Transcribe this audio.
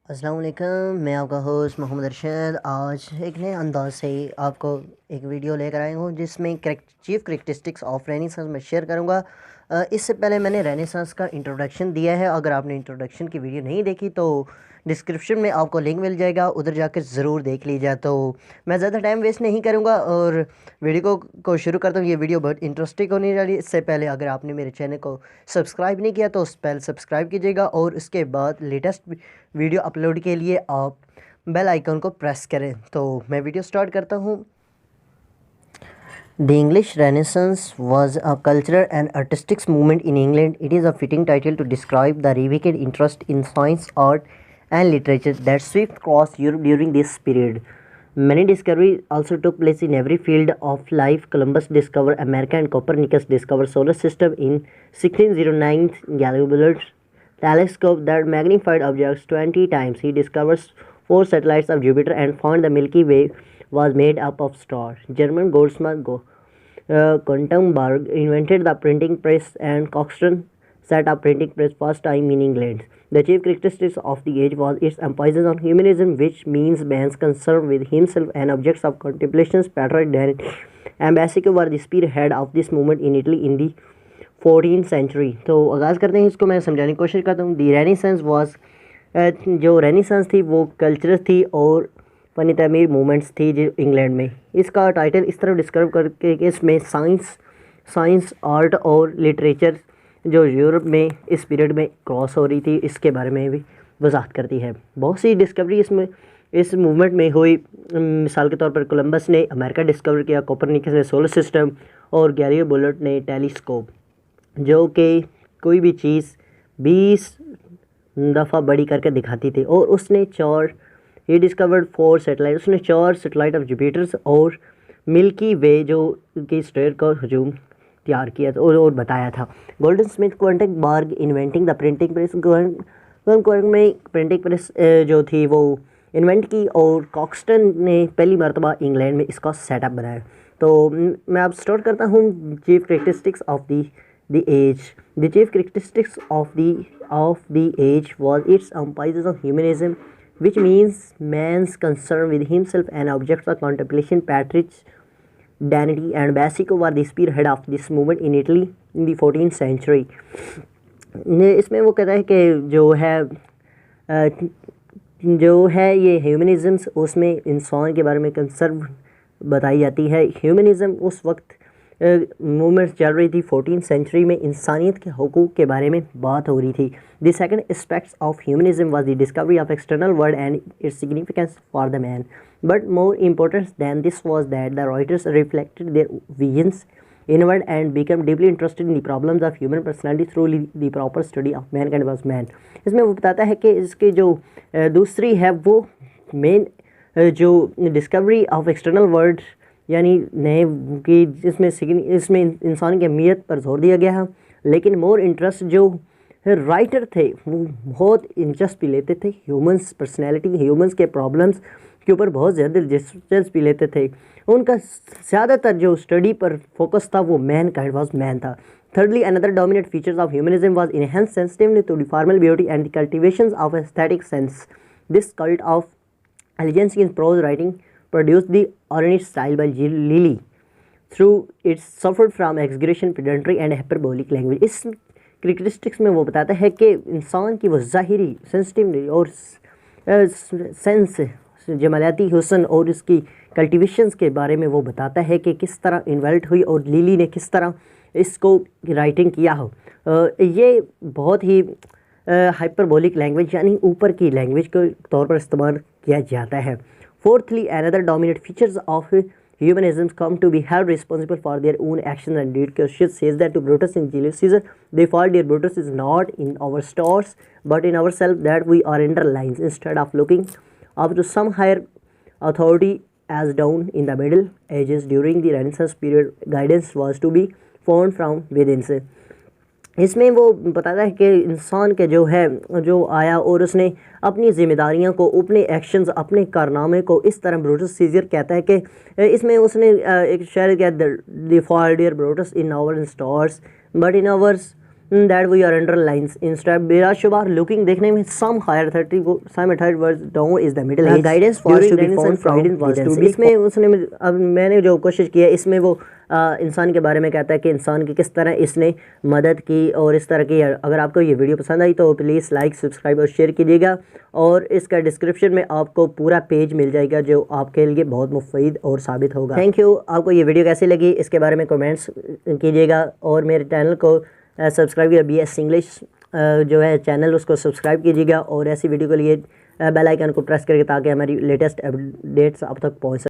अस्सलाम वालेकुम, मैं आपका होस्ट मोहम्मद अरशद। आज एक नए अंदाज से आपको एक वीडियो लेकर आया हूँ जिसमें चीफ़ करेक्टरिस्टिक्स ऑफ रेनेसांस मैं शेयर करूँगा। इससे पहले मैंने रेनेसांस का इंट्रोडक्शन दिया है। अगर आपने इंट्रोडक्शन की वीडियो नहीं देखी तो डिस्क्रिप्शन में आपको लिंक मिल जाएगा, उधर जाकर ज़रूर देख लीजिए। तो मैं ज़्यादा टाइम वेस्ट नहीं करूँगा और वीडियो को शुरू करता हूँ। ये वीडियो बहुत इंटरेस्टिंग होने वाली है। इससे पहले अगर आपने मेरे चैनल को सब्सक्राइब नहीं किया तो उस पहले सब्सक्राइब कीजिएगा और उसके बाद लेटेस्ट वीडियो अपलोड के लिए आप बेल आइकन को प्रेस करें। तो मैं वीडियो स्टार्ट करता हूँ। The English Renaissance was a cultural and artistic movement in England. It is a fitting title to describe the revived interest in science, art, and literature that swept across Europe during this period. Many discoveries also took place in every field of life. Columbus discovered America and Copernicus discovered solar system in 1609. Galileo telescope that magnified objects 20 times. He discovers four satellites of Jupiter and found the Milky Way was made up of stars. German goldsmith Gutenberg invented the printing press, and Coxton set up printing press first time in England. The chief characteristics of the age was its emphasis on humanism, which means man's concern with himself and objects of contemplation. Patrick and Basico were the spearhead of this movement in Italy in the 14th century. तो आगाज़ करते हैं, इसको मैं समझाने की कोशिश करता हूँ। दी रेनेसांस वॉज, जो रेनेसांस थी वो कल्चर थी और फ़नी तमीर मूवमेंट्स थी जो इंग्लैंड में। इसका टाइटल इस तरह डिस्क्राइब करके कि इसमें साइंस आर्ट और लिटरेचर जो यूरोप में इस पीरियड में क्रॉस हो रही थी, इसके बारे में भी वजाहत करती है। बहुत सी डिस्कवरी इसमें इस मूवमेंट में हुई। मिसाल के तौर पर कोलंबस ने अमेरिका डिस्कवर किया, कोपरनिकस ने सोलर सिस्टम और गैलिलियो बुलेट ने टेलीस्कोप, जो कि कोई भी चीज़ 20 दफ़ा बड़ी करके दिखाती थी। और उसने ही डिस्कवर्ड 4 सैटेलाइट, उसने 4 सैटेलाइट ऑफ जुपिटर्स और मिल्की वे जो की स्टेट का हजूम तैयार किया था और बताया था। Golden Smith Gutenberg inventing the printing press, Gutenberg में प्रिंटिंग प्रेस जो थी वो इन्वेंट की और कॉक्सटन ने पहली मरतबा इंग्लैंड में इसका सेटअप बनाया। तो मैं अब स्टार्ट करता हूँ chief characteristics of the age. The chief characteristics of the age was its emphasis on humanism, which means man's concern with himself and objects of contemplation. Patrick Danity and Basico were the spearhead of this movement in Italy in the 14th century. इसमें वो कहता है कि जो है ये ह्यूमनिज़म्स, उसमें इंसान के बारे में कंसर्न बताई जाती है। ह्यूमनिज़म उस वक्त मूवमेंट चल रही थी 14th सेंचुरी में, इंसानियत के हुकूक के बारे में बात हो रही थी। The second aspects of humanism was the discovery of external world and its significance for the man, but more important than this was that the writers reflected their visions inward and become deeply interested in the problems of human personality through the proper study of mankind was man। इसमें वो बताता है कि इसके जो दूसरी है वो मेन जो डिस्कवरी ऑफ एक्सटर्नल वर्ल्ड यानी नए की इसमें इंसान की अहमियत पर जोर दिया गया है। लेकिन मोर इंटरेस्ट जो राइटर थे वो बहुत दिलचस्पी लेते थे ह्यूमंस पर्सनैलिटी, ह्यूमंस के प्रॉब्लम्स के ऊपर बहुत ज़्यादा दिलचस्पी लेते थे। उनका ज़्यादातर जो स्टडी पर फोकस था वो मैन काइंड वाज मैन था। Thirdly, another dominant feature of humanism was enhanced sensitivity to the formal beauty and the cultivations of aesthetic sense. This cult of allegiance in prose writing produced the ornate style by Lilly. Through it suffered from exaggeration, pedantry and hyperbolic language. इस characteristics में वो बताता है कि इंसान की वो ज़ाहिरी sensitivity और सेंस जमालियाती हुस्न और इसकी कल्टिवेशंस के बारे में वो बताता है कि किस तरह इन्वेल्ट हुई और लिली ने किस तरह इसको राइटिंग किया हो। ये बहुत ही हाइपरबोलिक लैंग्वेज यानी ऊपर की लैंग्वेज के तौर पर इस्तेमाल किया जाता है। Fourthly, another dominate features of humanism come to be held responsible for their own actions and deeds. Cassius says that to Brutus and Julius Caesar, they fault dear Brutus is not in our stars but in ourselves, that we are underlines. Instead of looking up to some higher authority as down in the Middle Ages during the Renaissance period, guidance was to be found from within. इसमें वो बताता है कि इंसान के जो आया और उसने अपनी ज़िम्मेदारियों को, अपने एक्शंस, अपने कारनामे को इस तरह ब्रूटस सीजर कहता है कि इसमें उसने एक शायर किया, the for dear Brutus in our stars but in ours that we are underlines. Instead, Birashub are looking देखने में some higher 30 some 30 words down is the middle age. Guidance was to be found from guidance. इसमें उसने अब मैंने जो कोशिश की है इसमें वो इंसान के बारे में कहता है कि इंसान की किस तरह इसने मदद की और इस तरह की। अगर आपको ये वीडियो पसंद आई तो प्लीज़ लाइक सब्सक्राइब और शेयर कीजिएगा, और इसका डिस्क्रिप्शन में आपको पूरा पेज मिल जाएगा जो आपके लिए बहुत मुफीद और साबित होगा। Thank you. आपको ये वीडियो कैसी लगी इसके बारे में कमेंट्स कीजिएगा, और मेरे चैनल को सब्सक्राइब किया BS इंग्लिश जो है चैनल उसको सब्सक्राइब कीजिएगा, और ऐसी वीडियो के लिए बेल आइकन को प्रेस करके ताकि हमारी लेटेस्ट अपडेट्स आप तक पहुँच सके।